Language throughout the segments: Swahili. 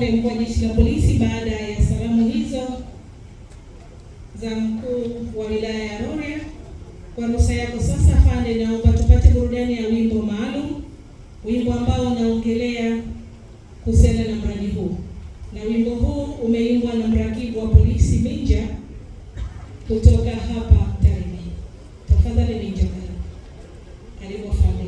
afande mkuu wa jeshi la polisi, baada ya salamu hizo za mkuu wa wilaya ya Rorya, kwa ruhusa yako sasa afande, naomba tupate burudani ya wimbo maalum, wimbo ambao unaongelea kuhusiana na mradi huu, na wimbo huu umeimbwa na mrakibu wa polisi Minja kutoka hapa Tarime. Tafadhali Minja, karibu afande.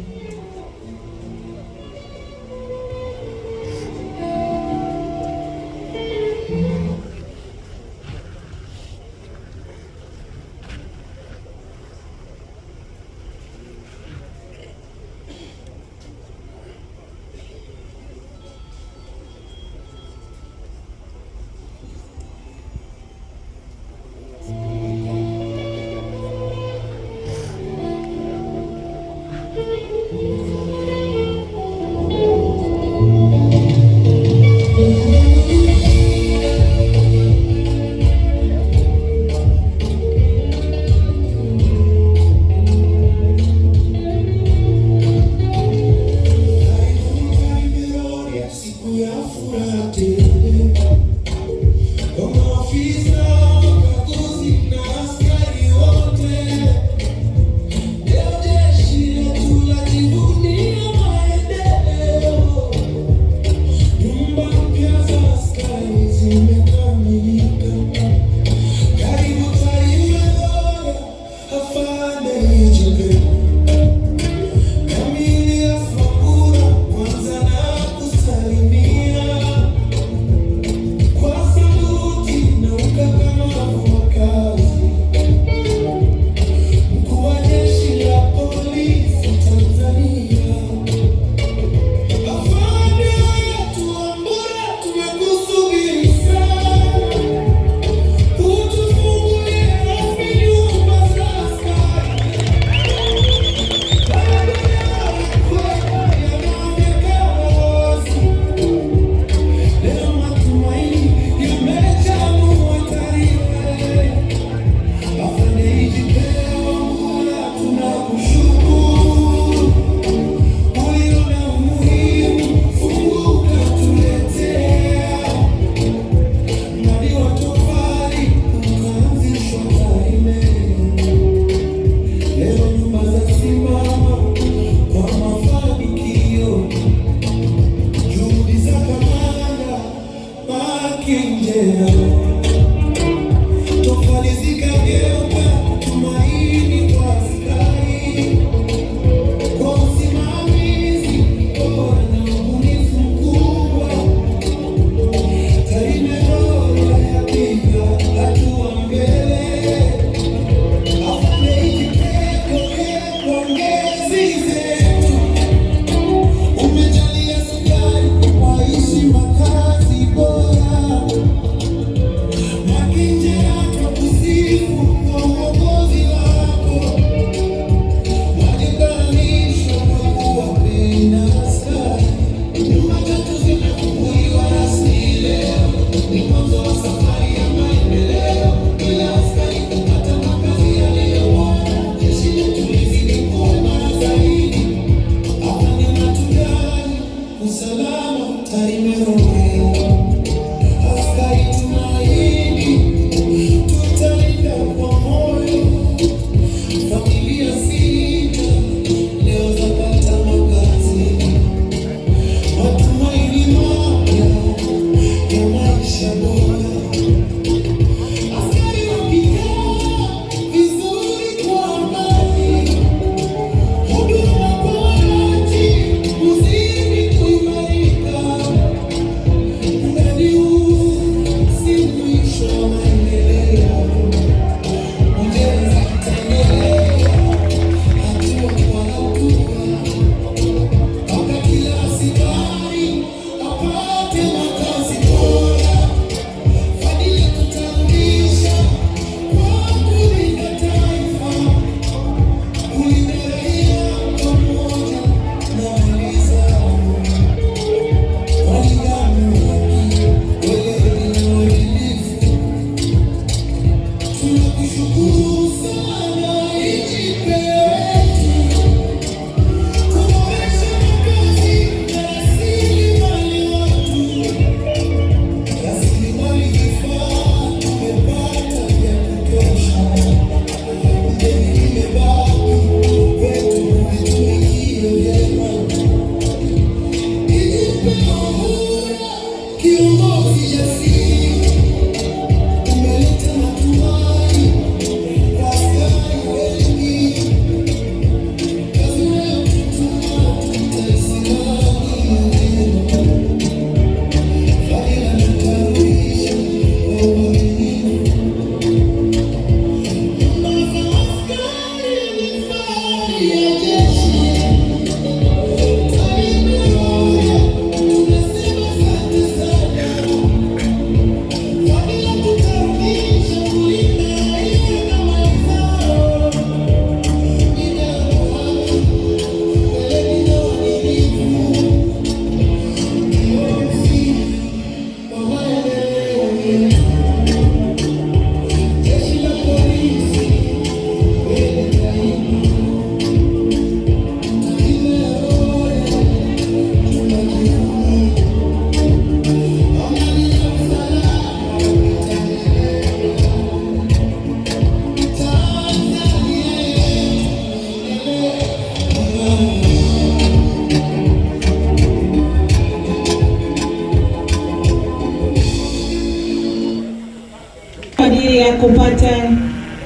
ya kupata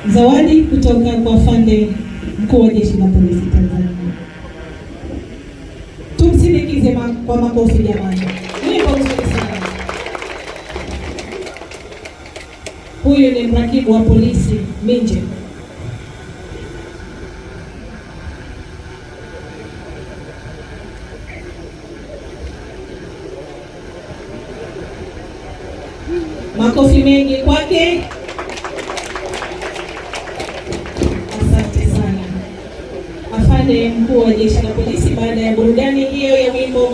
zawadi kutoka kwa afande mkuu wa Jeshi la Polisi Tanzania. Tumsindikize kwa makofi jamani. Wimbo mzuri sana. Huyu ni mrakibu wa polisi Minje. Makofi mengi kwake. Asante sana afande mkuu wa Jeshi la Polisi. Baada ya burudani hiyo ya wimbo